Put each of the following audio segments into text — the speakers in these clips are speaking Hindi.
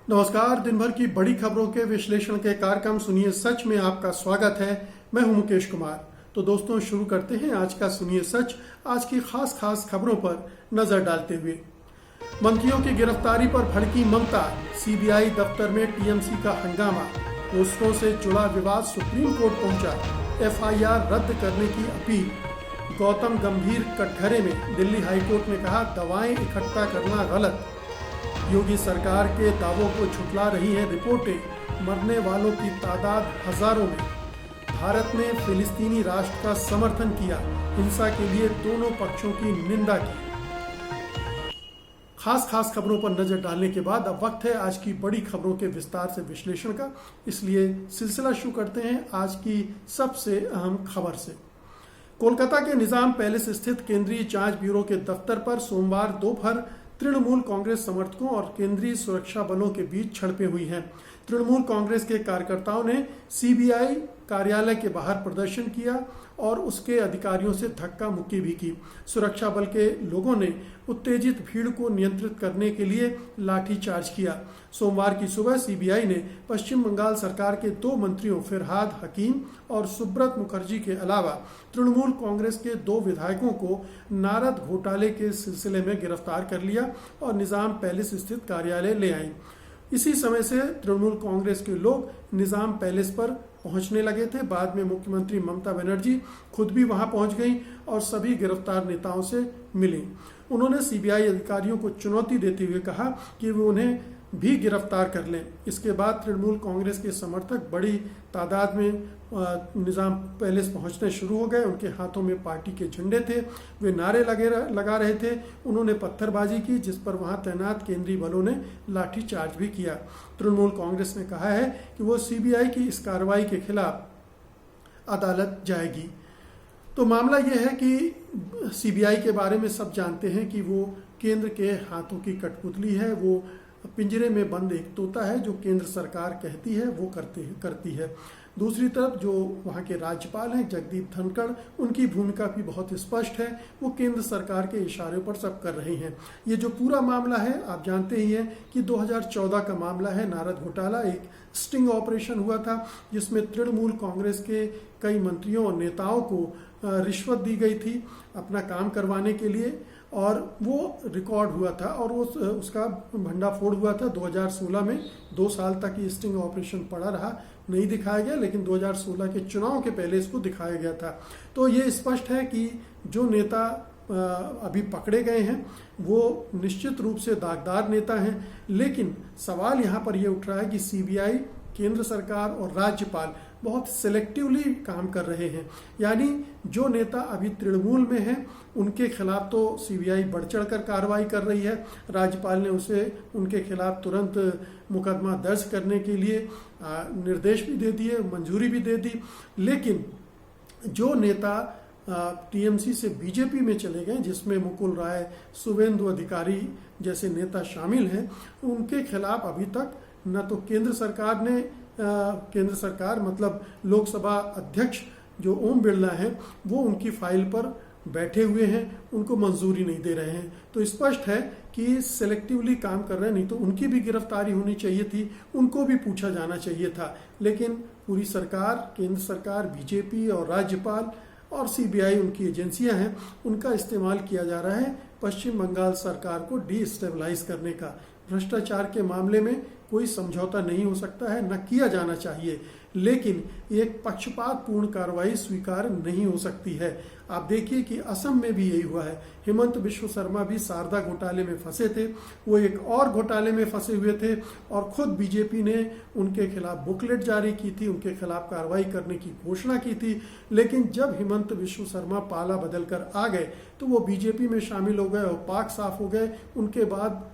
नमस्कार। दिन भर की बड़ी खबरों के विश्लेषण के कार्यक्रम सुनिए सच में आपका स्वागत है। मैं हूं मुकेश कुमार। तो दोस्तों, शुरू करते हैं आज का सुनिए सच। आज की खास खबरों पर नजर डालते हुए मंत्रियों की गिरफ्तारी पर भड़की ममता, सीबीआई दफ्तर में टीएमसी का हंगामा, पोस्टरों से जुड़ा विवाद सुप्रीम कोर्ट पहुंचा, एफआईआर रद्द करने की अपील, गौतम गंभीर कटघरे में दिल्ली हाईकोर्ट ने कहा दवाएं इकट्ठा करना गलत, योगी सरकार के दावों को झुठला रही हैं रिपोर्टें, मरने वालों की तादाद हजारों में, भारत ने फिलिस्तीनी राष्ट्र का समर्थन किया, हिंसा के लिए दोनों पक्षों की निंदा की। खास खबरों पर नजर डालने के बाद अब वक्त है आज की बड़ी खबरों के विस्तार से विश्लेषण का। इसलिए सिलसिला शुरू करते हैं आज की सबसे अहम खबर से। कोलकाता के निजाम पैलेस स्थित केंद्रीय जांच ब्यूरो के दफ्तर पर सोमवार दोपहर तृणमूल कांग्रेस समर्थकों और केंद्रीय सुरक्षा बलों के बीच झड़पें हुई हैं। तृणमूल कांग्रेस के कार्यकर्ताओं ने सीबीआई कार्यालय के बाहर प्रदर्शन किया और उसके अधिकारियों से धक्का मुक्की भी की। सुरक्षा बल के लोगों ने उत्तेजित भीड़ को नियंत्रित करने के लिए लाठीचार्ज किया। सोमवार की सुबह सीबीआई ने पश्चिम बंगाल सरकार के 2 मंत्रियों फिरहाद हकीम और सुब्रत मुखर्जी के अलावा तृणमूल कांग्रेस के 2 विधायकों को नारद घोटाले के सिलसिले में गिरफ्तार कर लिया और निजाम पैलेस स्थित कार्यालय ले आए। इसी समय से तृणमूल कांग्रेस के लोग निजाम पैलेस पर पहुंचने लगे थे। बाद में मुख्यमंत्री ममता बनर्जी खुद भी वहां पहुंच गईं और सभी गिरफ्तार नेताओं से मिली। उन्होंने सीबीआई अधिकारियों को चुनौती देते हुए कहा कि वे उन्हें भी गिरफ्तार कर लें। इसके बाद तृणमूल कांग्रेस के समर्थक बड़ी तादाद में निजाम पैलेस पहुंचने शुरू हो गए। उनके हाथों में पार्टी के झंडे थे, वे नारे लगा रहे थे। उन्होंने पत्थरबाजी की, जिस पर वहां तैनात केंद्रीय बलों ने लाठीचार्ज भी किया। तृणमूल कांग्रेस ने कहा है कि वो सीबीआई की इस कार्रवाई के खिलाफ अदालत जाएगी। तो मामला यह है कि सीबीआई के बारे में सब जानते हैं कि वो केंद्र के हाथों की कठपुतली है। वो पिंजरे में बंद एक तोता है, जो केंद्र सरकार कहती है वो करती है। दूसरी तरफ जो वहाँ के राज्यपाल हैं जगदीप धनखड़, उनकी भूमिका भी बहुत स्पष्ट है। वो केंद्र सरकार के इशारे पर सब कर रहे हैं। ये जो पूरा मामला है, आप जानते ही हैं कि 2014 का मामला है। नारद घोटाला एक स्टिंग ऑपरेशन हुआ था, जिसमें तृणमूल कांग्रेस के कई मंत्रियों और नेताओं को रिश्वत दी गई थी अपना काम करवाने के लिए, और वो रिकॉर्ड हुआ था और वो उसका भंडाफोड़ हुआ था 2016 में। 2 साल तक ये स्टिंग ऑपरेशन पड़ा रहा, नहीं दिखाया गया, लेकिन 2016 के चुनाव के पहले इसको दिखाया गया था। तो ये स्पष्ट है कि जो नेता अभी पकड़े गए हैं वो निश्चित रूप से दागदार नेता हैं। लेकिन सवाल यहाँ पर ये उठ रहा है कि सीबीआई, केंद्र सरकार और राज्यपाल बहुत सिलेक्टिवली काम कर रहे हैं। यानी जो नेता अभी तृणमूल में हैं उनके खिलाफ तो सीबीआई बढ़ चढ़कर कार्रवाई कर रही है। राज्यपाल ने उनके खिलाफ तुरंत मुकदमा दर्ज करने के लिए निर्देश भी दे दिए, मंजूरी भी दे दी। लेकिन जो नेता टीएमसी से बीजेपी में चले गए, जिसमें मुकुल राय, शुभेंदु अधिकारी जैसे नेता शामिल हैं, उनके खिलाफ अभी तक न तो केंद्र सरकार मतलब लोकसभा अध्यक्ष जो ओम बिरला हैं, वो उनकी फाइल पर बैठे हुए हैं, उनको मंजूरी नहीं दे रहे हैं। तो स्पष्ट है कि सेलेक्टिवली काम कर रहे हैं। नहीं तो उनकी भी गिरफ्तारी होनी चाहिए थी, उनको भी पूछा जाना चाहिए था। लेकिन पूरी सरकार, केंद्र सरकार, बीजेपी और राज्यपाल और सीबीआई, उनकी एजेंसियां हैं, उनका इस्तेमाल किया जा रहा है पश्चिम बंगाल सरकार को डिस्टेबलाइज करने का। भ्रष्टाचार के मामले में कोई समझौता नहीं हो सकता है, न किया जाना चाहिए, लेकिन एक पक्षपातपूर्ण कार्रवाई स्वीकार नहीं हो सकती है। आप देखिए कि असम में भी यही हुआ है। हेमंत बिश्व शर्मा भी शारदा घोटाले में फंसे थे, वो एक और घोटाले में फंसे हुए थे और खुद बीजेपी ने उनके खिलाफ बुकलेट जारी की थी, उनके खिलाफ कार्रवाई करने की घोषणा की थी। लेकिन जब हेमंत बिश्व शर्मा पाला बदल कर आ गए तो वो बीजेपी में शामिल हो गए और पाक साफ हो गए।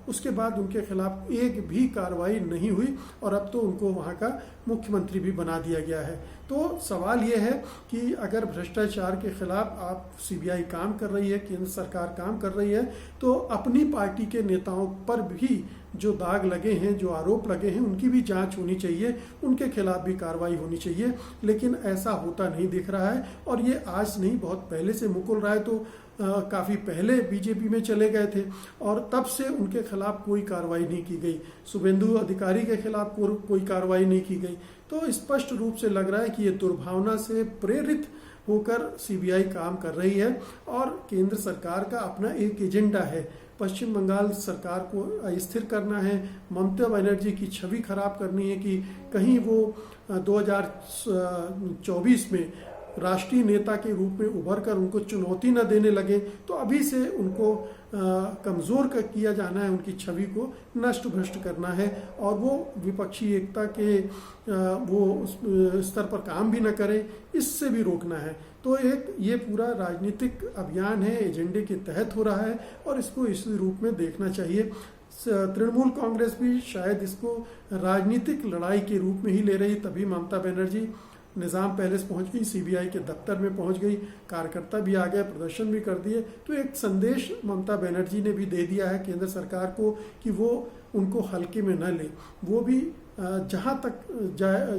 उसके बाद उनके खिलाफ एक भी कार्रवाई नहीं हुई और अब तो उनको वहाँ का मुख्यमंत्री भी बना दिया गया है। तो सवाल ये है कि अगर भ्रष्टाचार के खिलाफ आप सीबीआई काम कर रही है, केंद्र सरकार काम कर रही है, तो अपनी पार्टी के नेताओं पर भी जो दाग लगे हैं, जो आरोप लगे हैं, उनकी भी जांच होनी चाहिए, उनके खिलाफ भी कार्रवाई होनी चाहिए। लेकिन ऐसा होता नहीं दिख रहा है, और ये आज नहीं बहुत पहले से मुकुल राय तो काफ़ी पहले बीजेपी में चले गए थे और तब से उनके खिलाफ कोई कार्रवाई नहीं की गई। शुभेंदु अधिकारी के खिलाफ कोई कार्रवाई नहीं की गई। तो स्पष्ट रूप से लग रहा है कि ये दुर्भावना से प्रेरित होकर सीबीआई काम कर रही है और केंद्र सरकार का अपना एक एजेंडा है। पश्चिम बंगाल सरकार को अस्थिर करना है, ममता बनर्जी की छवि खराब करनी है कि कहीं वो 2024 में राष्ट्रीय नेता के रूप में उभर कर उनको चुनौती न देने लगे। तो अभी से उनको कमज़ोर किया जाना है, उनकी छवि को नष्ट भ्रष्ट करना है और वो विपक्षी एकता के वो स्तर पर काम भी न करें, इससे भी रोकना है। तो एक ये पूरा राजनीतिक अभियान है, एजेंडे के तहत हो रहा है और इसको इस रूप में देखना चाहिए। तृणमूल कांग्रेस भी शायद इसको राजनीतिक लड़ाई के रूप में ही ले रही, तभी ममता बनर्जी निज़ाम पैलेस पहुंच गई, सीबीआई के दफ्तर में पहुंच गई, कार्यकर्ता भी आ गए, प्रदर्शन भी कर दिए। तो एक संदेश ममता बनर्जी ने भी दे दिया है केंद्र सरकार को कि वो उनको हल्के में न ले, वो भी जहां तक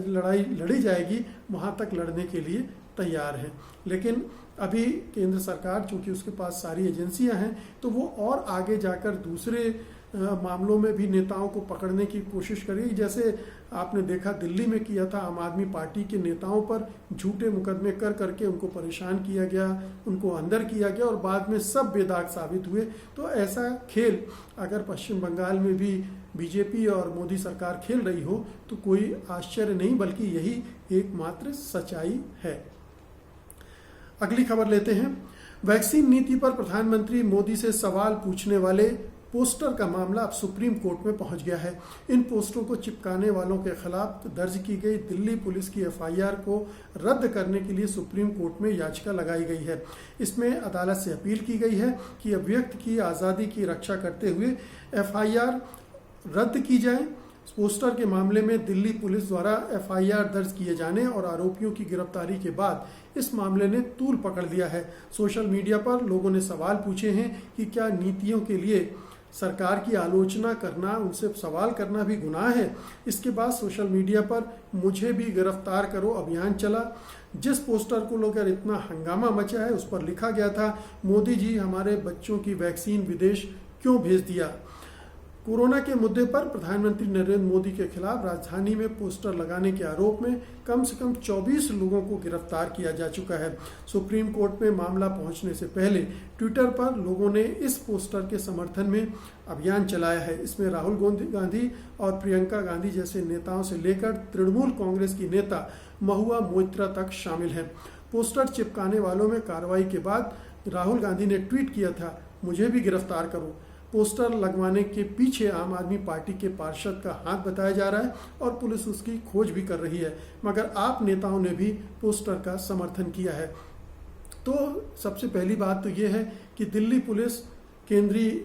लड़ाई लड़ी जाएगी वहां तक लड़ने के लिए तैयार है। लेकिन अभी केंद्र सरकार चूंकि उसके पास सारी एजेंसियां हैं, तो वो और आगे जाकर दूसरे मामलों में भी नेताओं को पकड़ने की कोशिश करेगी। जैसे आपने देखा दिल्ली में किया था, आम आदमी पार्टी के नेताओं पर झूठे मुकदमे कर करके उनको परेशान किया गया, उनको अंदर किया गया और बाद में सब बेदाग साबित हुए। तो ऐसा खेल अगर पश्चिम बंगाल में भी बीजेपी और मोदी सरकार खेल रही हो तो कोई आश्चर्य नहीं, बल्कि यही एकमात्र सच्चाई है। अगली खबर लेते हैं। वैक्सीन नीति पर प्रधानमंत्री मोदी से सवाल पूछने वाले पोस्टर का मामला अब सुप्रीम कोर्ट में पहुंच गया है। इन पोस्टरों को चिपकाने वालों के खिलाफ दर्ज की गई दिल्ली पुलिस की एफआईआर को रद्द करने के लिए सुप्रीम कोर्ट में याचिका लगाई गई है। इसमें अदालत से अपील की गई है कि अभिव्यक्ति की आज़ादी की रक्षा करते हुए एफआईआर रद्द की जाए। पोस्टर के मामले में दिल्ली पुलिस द्वारा एफआईआर दर्ज किए जाने और आरोपियों की गिरफ्तारी के बाद इस मामले ने तूल पकड़ लिया है। सोशल मीडिया पर लोगों ने सवाल पूछे हैं कि क्या नीतियों के लिए सरकार की आलोचना करना, उनसे सवाल करना भी गुनाह है। इसके बाद सोशल मीडिया पर मुझे भी गिरफ्तार करो अभियान चला। जिस पोस्टर को लेकर इतना हंगामा मचा है उस पर लिखा गया था, मोदी जी हमारे बच्चों की वैक्सीन विदेश क्यों भेज दिया। कोरोना के मुद्दे पर प्रधानमंत्री नरेंद्र मोदी के खिलाफ राजधानी में पोस्टर लगाने के आरोप में कम से कम 24 लोगों को गिरफ्तार किया जा चुका है। सुप्रीम कोर्ट में मामला पहुंचने से पहले ट्विटर पर लोगों ने इस पोस्टर के समर्थन में अभियान चलाया है। इसमें राहुल गांधी और प्रियंका गांधी जैसे नेताओं से लेकर तृणमूल कांग्रेस की नेता महुआ मोइत्रा तक शामिल हैं। पोस्टर चिपकाने वालों में कार्रवाई के बाद राहुल गांधी ने ट्वीट किया था, मुझे भी गिरफ्तार करो। पोस्टर लगवाने के पीछे आम आदमी पार्टी के पार्षद का हाथ बताया जा रहा है और पुलिस उसकी खोज भी कर रही है, मगर आप नेताओं ने भी पोस्टर का समर्थन किया है। तो सबसे पहली बात तो ये है कि दिल्ली पुलिस केंद्रीय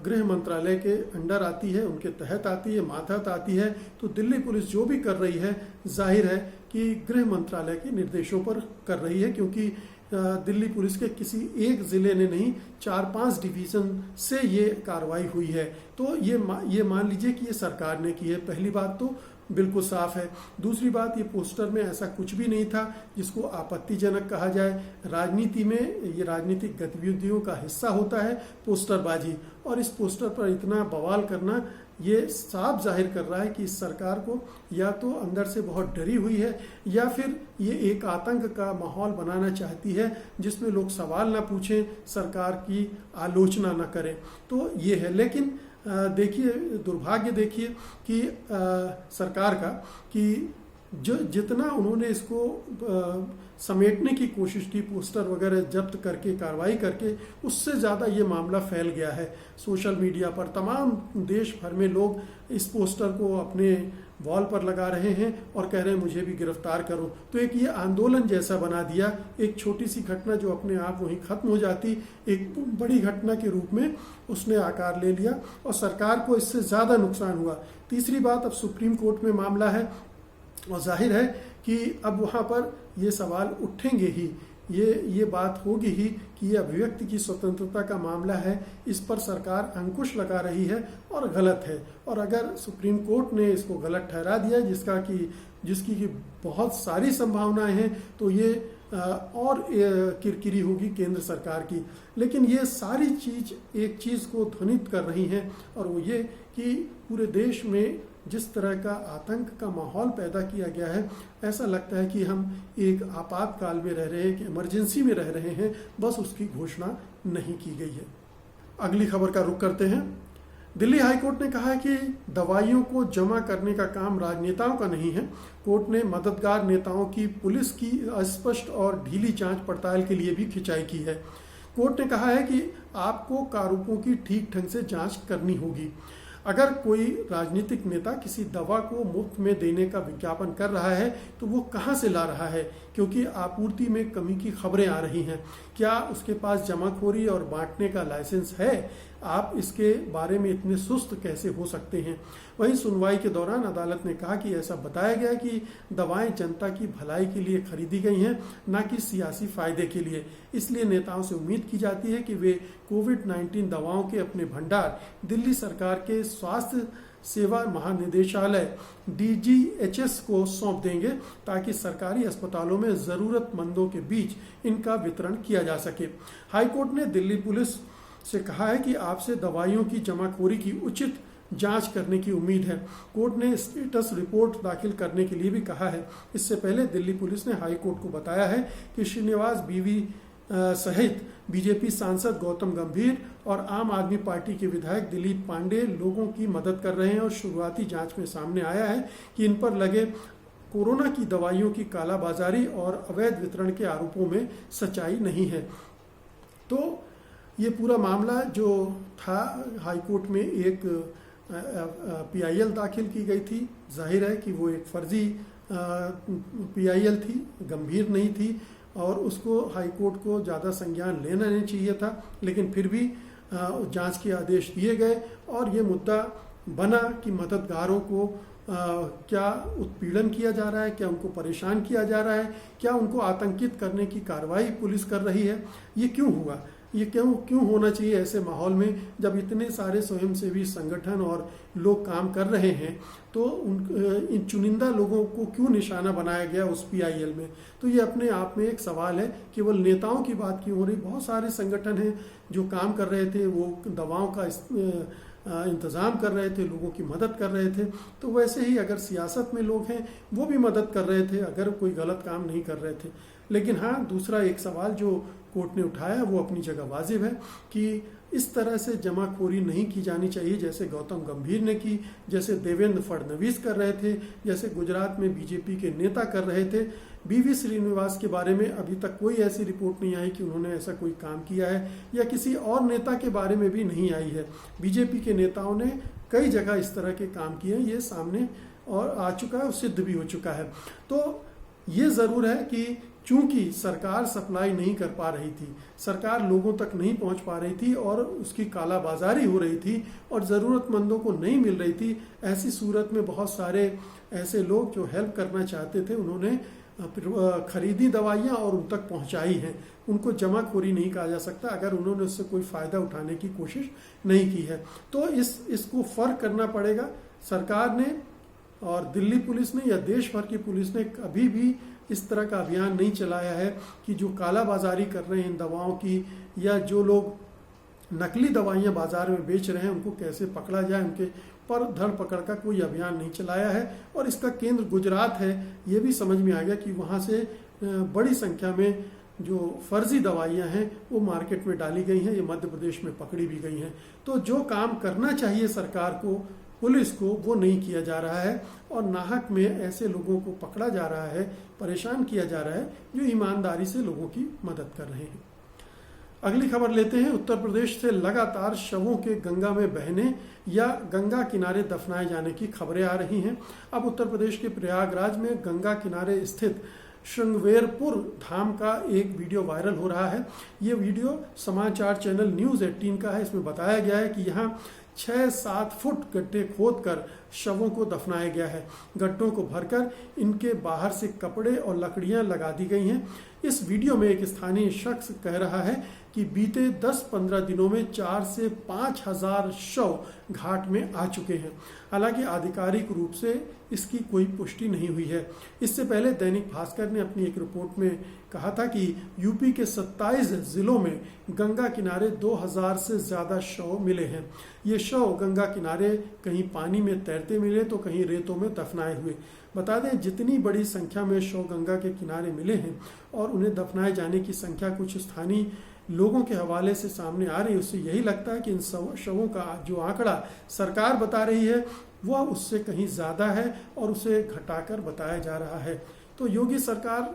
गृह मंत्रालय के अंडर आती है, उनके तहत आती है, मातहत आती है। तो दिल्ली पुलिस जो भी कर रही है जाहिर है कि गृह मंत्रालय के निर्देशों पर कर रही है, क्योंकि दिल्ली पुलिस के किसी एक जिले ने नहीं 4-5 डिवीजन से ये कार्रवाई हुई है। तो ये मान लीजिए कि ये सरकार ने की है। पहली बात तो बिल्कुल साफ है। दूसरी बात, ये पोस्टर में ऐसा कुछ भी नहीं था जिसको आपत्तिजनक कहा जाए। राजनीति में ये राजनीतिक गतिविधियों का हिस्सा होता है पोस्टरबाजी, और इस पोस्टर पर इतना बवाल करना ये साफ जाहिर कर रहा है कि इस सरकार को या तो अंदर से बहुत डरी हुई है या फिर ये एक आतंक का माहौल बनाना चाहती है जिसमें लोग सवाल ना पूछें, सरकार की आलोचना ना करें। तो ये है। लेकिन देखिए, दुर्भाग्य देखिए कि सरकार का कि जो जितना उन्होंने इसको समेटने की कोशिश की, पोस्टर वगैरह जब्त करके कार्रवाई करके, उससे ज़्यादा ये मामला फैल गया है। सोशल मीडिया पर तमाम देश भर में लोग इस पोस्टर को अपने वॉल पर लगा रहे हैं और कह रहे हैं मुझे भी गिरफ्तार करो। तो एक ये आंदोलन जैसा बना दिया। एक छोटी सी घटना जो अपने आप वहीं खत्म हो जाती, एक बड़ी घटना के रूप में उसने आकार ले लिया और सरकार को इससे ज़्यादा नुकसान हुआ। तीसरी बात, अब सुप्रीम कोर्ट में मामला है और जाहिर है कि अब वहाँ पर ये सवाल उठेंगे ही, ये बात होगी ही कि ये अभिव्यक्ति की स्वतंत्रता का मामला है, इस पर सरकार अंकुश लगा रही है और गलत है। और अगर सुप्रीम कोर्ट ने इसको गलत ठहरा दिया, जिसकी की बहुत सारी संभावनाएं हैं, तो ये और किरकिरी होगी केंद्र सरकार की। लेकिन ये सारी एक चीज़ को ध्वनित कर रही हैं, और वो ये कि पूरे देश में जिस तरह का आतंक का माहौल पैदा किया गया है, ऐसा लगता है कि हम एक आपातकाल में रह रहे हैं, कि इमरजेंसी में रह रहे हैं, बस उसकी घोषणा नहीं की गई है। अगली खबर का रुख करते हैं। दिल्ली हाईकोर्ट ने कहा है कि दवाइयों को जमा करने का काम राजनेताओं का नहीं है। कोर्ट ने मददगार नेताओं की पुलिस की अस्पष्ट और ढीली जांच पड़ताल के लिए भी खिंचाई की है। कोर्ट ने कहा है कि आपको कारों की ठीक ढंग से जांच करनी होगी। अगर कोई राजनीतिक नेता किसी दवा को मुफ्त में देने का विज्ञापन कर रहा है तो वो कहाँ से ला रहा है, क्योंकि आपूर्ति में कमी की खबरें आ रही हैं। क्या उसके पास जमाखोरी और बांटने का लाइसेंस है? आप इसके बारे में इतने सुस्त कैसे हो सकते हैं? वहीं सुनवाई के दौरान अदालत ने कहा कि ऐसा बताया गया कि दवाएं जनता की भलाई के लिए खरीदी गई हैं, न कि सियासी फायदे के लिए। इसलिए नेताओं से उम्मीद की जाती है कि वे कोविड-19 दवाओं के अपने भंडार दिल्ली सरकार के स्वास्थ्य सेवा महानिदेशालय DGHS को सौंप देंगे, ताकि सरकारी अस्पतालों में जरूरतमंदों के बीच इनका वितरण किया जा सके। हाईकोर्ट ने दिल्ली पुलिस से कहा है कि आपसे दवाइयों की जमाखोरी की उचित जांच करने की उम्मीद है। कोर्ट ने स्टेटस रिपोर्ट दाखिल करने के लिए भी कहा है। इससे पहले दिल्ली पुलिस ने हाई कोर्ट को बताया है कि श्रीनिवास बीवी सहित बीजेपी सांसद गौतम गंभीर और आम आदमी पार्टी के विधायक दिलीप पांडे लोगों की मदद कर रहे हैं, और शुरुआती जांच में सामने आया है कि इन पर लगे कोरोना की दवाइयों की कालाबाजारी और अवैध वितरण के आरोपों में सच्चाई नहीं है। तो ये पूरा मामला जो था, हाईकोर्ट में एक PIL दाखिल की गई थी। जाहिर है कि वो एक फर्जी PIL थी, गंभीर नहीं थी, और उसको हाईकोर्ट को ज़्यादा संज्ञान लेना नहीं चाहिए था। लेकिन फिर भी जांच के आदेश दिए गए, और ये मुद्दा बना कि मददगारों को क्या उत्पीड़न किया जा रहा है, क्या उनको परेशान किया जा रहा है, क्या उनको आतंकित करने की कार्रवाई पुलिस कर रही है। ये क्यों हुआ? ये क्यों होना चाहिए ऐसे माहौल में, जब इतने सारे स्वयंसेवी संगठन और लोग काम कर रहे हैं, तो इन चुनिंदा लोगों को क्यों निशाना बनाया गया उस PIL में? तो ये अपने आप में एक सवाल है। केवल नेताओं की बात क्यों हो रही? बहुत सारे संगठन हैं जो काम कर रहे थे, वो दवाओं का इंतज़ाम कर रहे थे, लोगों की मदद कर रहे थे। तो वैसे ही अगर सियासत में लोग हैं, वो भी मदद कर रहे थे, अगर कोई गलत काम नहीं कर रहे थे। लेकिन हाँ, दूसरा एक सवाल जो कोर्ट ने उठाया वो अपनी जगह वाजिब है कि इस तरह से जमाखोरी नहीं की जानी चाहिए, जैसे गौतम गंभीर ने की, जैसे देवेंद्र फडणवीस कर रहे थे, जैसे गुजरात में बीजेपी के नेता कर रहे थे। BV श्रीनिवास के बारे में अभी तक कोई ऐसी रिपोर्ट नहीं आई कि उन्होंने ऐसा कोई काम किया है, या किसी और नेता के बारे में भी नहीं आई है। बीजेपी के नेताओं ने कई जगह इस तरह के काम किए हैं, ये सामने और आ चुका है और सिद्ध भी हो चुका है। तो ये ज़रूर है कि चूंकि सरकार सप्लाई नहीं कर पा रही थी, सरकार लोगों तक नहीं पहुंच पा रही थी, और उसकी कालाबाजारी हो रही थी, और ज़रूरतमंदों को नहीं मिल रही थी, ऐसी सूरत में बहुत सारे ऐसे लोग जो हेल्प करना चाहते थे, उन्होंने खरीदी दवाइयाँ और उन तक पहुँचाई हैं। उनको जमाखोरी नहीं कहा जा सकता अगर उन्होंने उससे कोई फ़ायदा उठाने की कोशिश नहीं की है। तो इसको फ़र्क करना पड़ेगा। सरकार ने और दिल्ली पुलिस ने या देश भर की पुलिस ने कभी भी इस तरह का अभियान नहीं चलाया है कि जो कालाबाजारी कर रहे हैं इन दवाओं की, या जो लोग नकली दवाइयां बाजार में बेच रहे हैं, उनको कैसे पकड़ा जाए, उनके पर धर पकड़ का कोई अभियान नहीं चलाया है। और इसका केंद्र गुजरात है, ये भी समझ में आ गया कि वहाँ से बड़ी संख्या में जो फर्जी दवाइयाँ हैं वो मार्केट में डाली गई हैं, ये मध्य प्रदेश में पकड़ी भी गई हैं। तो जो काम करना चाहिए सरकार को, पुलिस को, वो नहीं किया जा रहा है, और नाहक में ऐसे लोगों को पकड़ा जा रहा है, परेशान किया जा रहा है जो ईमानदारी से लोगों की मदद कर रहे हैं। अगली खबर लेते हैं। उत्तर प्रदेश से लगातार शवों के गंगा में बहने या गंगा किनारे दफनाए जाने की खबरें आ रही हैं। अब उत्तर प्रदेश के प्रयागराज में गंगा किनारे स्थित श्रृंगवेरपुर धाम का एक वीडियो वायरल हो रहा है। ये वीडियो समाचार चैनल न्यूज़ 18 का है। इसमें बताया गया है कि यहाँ 6-7 फुट गड्ढे खोदकर शवों को दफनाया गया है। गड्ढों को भरकर इनके बाहर से कपड़े और लकड़ियां लगा दी गई हैं। इस वीडियो में एक स्थानीय शख्स कह रहा है कि बीते 10-15 दिनों में 4 से 5 हजार शव घाट में आ चुके हैं। हालांकि आधिकारिक रूप से इसकी कोई पुष्टि नहीं हुई है। इससे पहले दैनिक भास्कर ने अपनी एक रिपोर्ट में कहा था कि यूपी के 27 जिलों में गंगा किनारे 2000 से ज्यादा शव मिले हैं। ये शव गंगा किनारे कहीं पानी में तैरते मिले तो कहीं रेतों में दफनाए हुए। बता दें, जितनी बड़ी संख्या में शव गंगा के किनारे मिले हैं और उन्हें दफनाए जाने की संख्या कुछ स्थानीय लोगों के हवाले से सामने आ रही है, उससे यही लगता है कि इन शवों का जो आंकड़ा सरकार बता रही है वह उससे कहीं ज़्यादा है और उसे घटाकर बताया जा रहा है। तो योगी सरकार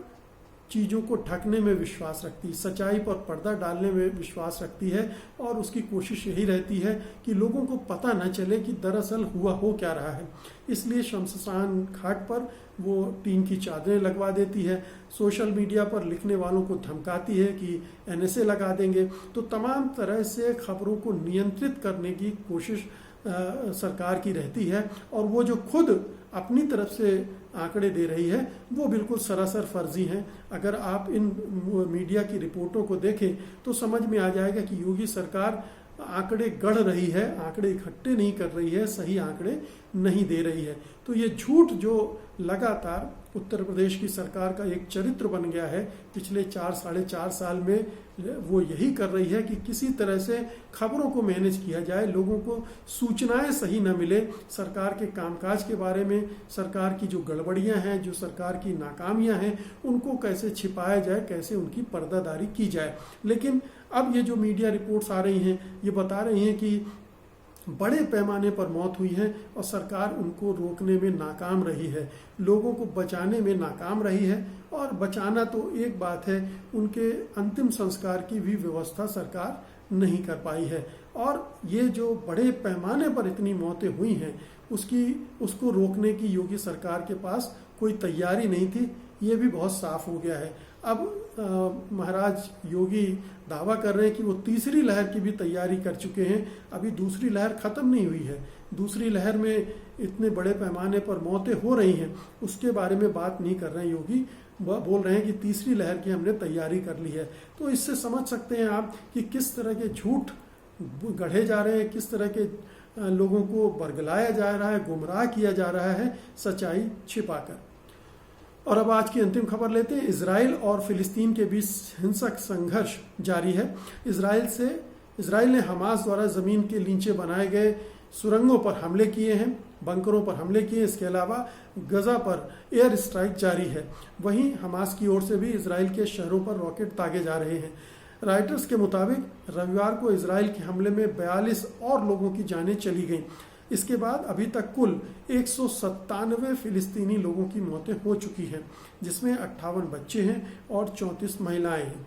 चीज़ों को ढकने में विश्वास रखती है, सच्चाई पर पर्दा डालने में विश्वास रखती है और उसकी कोशिश यही रहती है कि लोगों को पता न चले कि दरअसल हुआ हो क्या रहा है। इसलिए शमशान घाट पर वो टीन की चादरें लगवा देती है, सोशल मीडिया पर लिखने वालों को धमकाती है कि NSA लगा देंगे। तो तमाम तरह से खबरों को नियंत्रित करने की कोशिश सरकार की रहती है और वो जो खुद अपनी तरफ से आंकड़े दे रही है वो बिल्कुल सरासर फर्जी हैं। अगर आप इन मीडिया की रिपोर्टों को देखें तो समझ में आ जाएगा कि योगी सरकार आंकड़े गढ़ रही है, आंकड़े इकट्ठे नहीं कर रही है, सही आंकड़े नहीं दे रही है। तो ये झूठ जो लगातार उत्तर प्रदेश की सरकार का एक चरित्र बन गया है पिछले 4-4.5 साल में, वो यही कर रही है कि किसी तरह से खबरों को मैनेज किया जाए, लोगों को सूचनाएं सही न मिले सरकार के कामकाज के बारे में, सरकार की जो गड़बड़ियां हैं, जो सरकार की नाकामियां हैं, उनको कैसे छिपाया जाए, कैसे उनकी पर्दादारी की जाए। लेकिन अब ये जो मीडिया रिपोर्ट्स आ रही हैं ये बता रही हैं कि बड़े पैमाने पर मौत हुई है और सरकार उनको रोकने में नाकाम रही है, लोगों को बचाने में नाकाम रही है। और बचाना तो एक बात है, उनके अंतिम संस्कार की भी व्यवस्था सरकार नहीं कर पाई है। और ये जो बड़े पैमाने पर इतनी मौतें हुई हैं उसको रोकने की योगी सरकार के पास कोई तैयारी नहीं थी, ये भी बहुत साफ हो गया है। अब महाराज योगी दावा कर रहे हैं कि वो तीसरी लहर की भी तैयारी कर चुके हैं। अभी दूसरी लहर खत्म नहीं हुई है, दूसरी लहर में इतने बड़े पैमाने पर मौतें हो रही हैं, उसके बारे में बात नहीं कर रहे हैं योगी। वह बोल रहे हैं कि तीसरी लहर की हमने तैयारी कर ली है। तो इससे समझ सकते हैं आप कि किस तरह के झूठ गढ़े जा रहे हैं, किस तरह के लोगों को बरगलाया जा रहा है, गुमराह किया जा रहा है सच्चाई छिपाकर। और अब आज की अंतिम खबर लेते हैं। इजराइल और फिलिस्तीन के बीच हिंसक संघर्ष जारी है। इजराइल ने हमास द्वारा जमीन के नीचे बनाए गए सुरंगों पर हमले किए हैं, बंकरों पर हमले किए। इसके अलावा गजा पर एयर स्ट्राइक जारी है। वहीं हमास की ओर से भी इजराइल के शहरों पर रॉकेट दागे जा रहे हैं। राइटर्स के मुताबिक रविवार को इजराइल के हमले में 42 और लोगों की जानें चली गईं। इसके बाद अभी तक कुल 197 फिलिस्तीनी लोगों की मौतें हो चुकी हैं, जिसमें 58 बच्चे हैं और 34 महिलाएं हैं।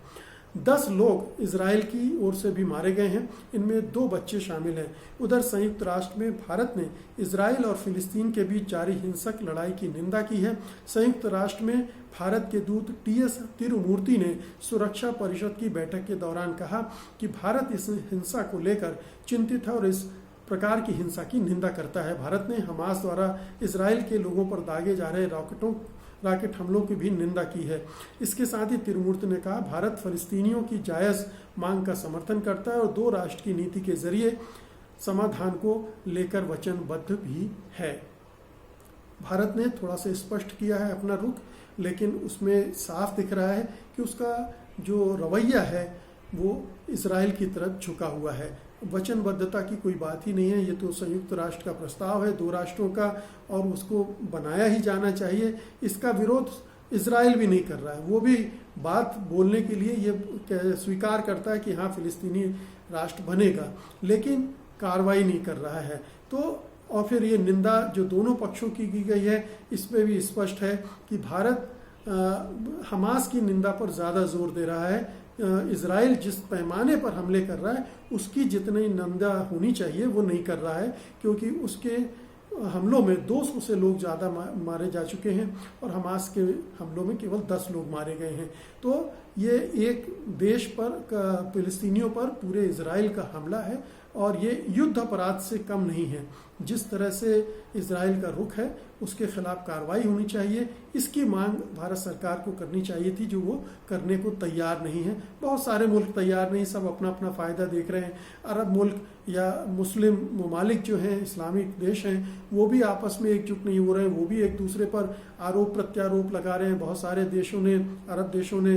10 लोग इजराइल की ओर से भी मारे गए हैं, इनमें 2 बच्चे शामिल हैं। उधर संयुक्त राष्ट्र में भारत ने इजराइल और फिलिस्तीन के बीच जारी हिंसक लड़ाई की निंदा की है। संयुक्त राष्ट्र में भारत के दूत TS तिरुमूर्ति ने सुरक्षा परिषद की बैठक के दौरान कहा कि भारत इस हिंसा को लेकर चिंतित है और इस प्रकार की हिंसा की निंदा करता है। भारत ने हमास द्वारा इजराइल के लोगों पर दागे जा रहे रॉकेट हमलों की भी निंदा की है। इसके साथ ही तिरुमूर्ति ने कहा, भारत फलस्तीनियों की जायज मांग का समर्थन करता है और 2 राष्ट्र की नीति के जरिए समाधान को लेकर वचनबद्ध भी है। भारत ने थोड़ा सा स्पष्ट किया है अपना रुख, लेकिन उसमें साफ दिख रहा है कि उसका जो रवैया है वो इजराइल की तरफ झुका हुआ है। वचनबद्धता की कोई बात ही नहीं है। ये तो संयुक्त राष्ट्र का प्रस्ताव है 2 राष्ट्रों का और उसको बनाया ही जाना चाहिए। इसका विरोध इजराइल भी नहीं कर रहा है, वो भी बात बोलने के लिए ये स्वीकार करता है कि हाँ फिलिस्तीनी राष्ट्र बनेगा, लेकिन कार्रवाई नहीं कर रहा है। तो और फिर ये निंदा जो दोनों पक्षों की गई है, इसमें भी स्पष्ट है कि भारत हमास की निंदा पर ज़्यादा जोर दे रहा है। इजराइल जिस पैमाने पर हमले कर रहा है उसकी जितनी निंदा होनी चाहिए वो नहीं कर रहा है, क्योंकि उसके हमलों में 200 से लोग ज़्यादा मारे जा चुके हैं और हमास के हमलों में केवल 10 लोग मारे गए हैं। तो ये एक देश पर फिलिस्तीनियों पर पूरे इजराइल का हमला है और ये युद्ध अपराध से कम नहीं है। जिस तरह से इजराइल का रुख है उसके खिलाफ कार्रवाई होनी चाहिए, इसकी मांग भारत सरकार को करनी चाहिए थी, जो वो करने को तैयार नहीं है। बहुत सारे मुल्क तैयार नहीं, सब अपना अपना फ़ायदा देख रहे हैं। अरब मुल्क या मुस्लिम ममालिक जो हैं, इस्लामिक देश हैं, वो भी आपस में एकजुट नहीं हो रहे हैं, वो भी एक दूसरे पर आरोप प्रत्यारोप लगा रहे हैं। बहुत सारे देशों ने, अरब देशों ने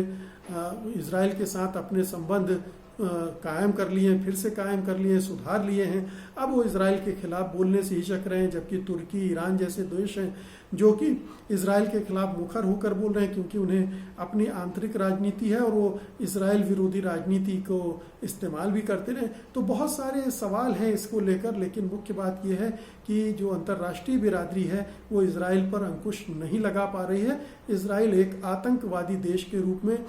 इजराइल के साथ अपने संबंध कायम कर लिए हैं, फिर से कायम कर लिए हैं, सुधार लिए हैं। अब वो इजराइल के खिलाफ बोलने से हिचक रहे हैं, जबकि तुर्की, ईरान जैसे देश हैं जो कि इजराइल के खिलाफ मुखर होकर बोल रहे हैं, क्योंकि उन्हें अपनी आंतरिक राजनीति है और वो इजराइल विरोधी राजनीति को इस्तेमाल भी करते रहे। तो बहुत सारे सवाल हैं इसको लेकर, लेकिन मुख्य बात यह है कि जो अंतर्राष्ट्रीय बिरादरी है वो इजराइल पर अंकुश नहीं लगा पा रही है। इजराइल एक आतंकवादी देश के रूप में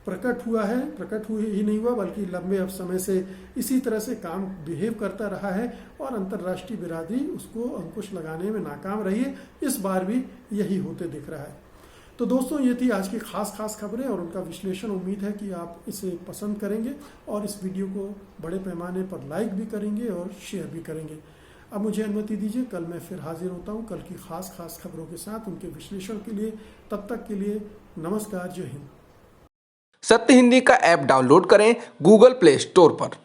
प्रकट हुआ है, प्रकट हुए ही नहीं हुआ बल्कि लंबे समय से इसी तरह से काम बिहेव करता रहा है और अंतर्राष्ट्रीय बिरादरी उसको अंकुश लगाने में नाकाम रही है। इस बार भी यही होते दिख रहा है। तो दोस्तों, ये थी आज की खास खबरें और उनका विश्लेषण। उम्मीद है कि आप इसे पसंद करेंगे और इस वीडियो को बड़े पैमाने पर लाइक भी करेंगे और शेयर भी करेंगे। अब मुझे अनुमति दीजिए, कल मैं फिर हाजिर होता हूँ कल की खास खबरों के साथ, उनके विश्लेषण के लिए। तब तक के लिए नमस्कार, जय हिंद। सत्य हिंदी का ऐप डाउनलोड करें गूगल प्ले स्टोर पर।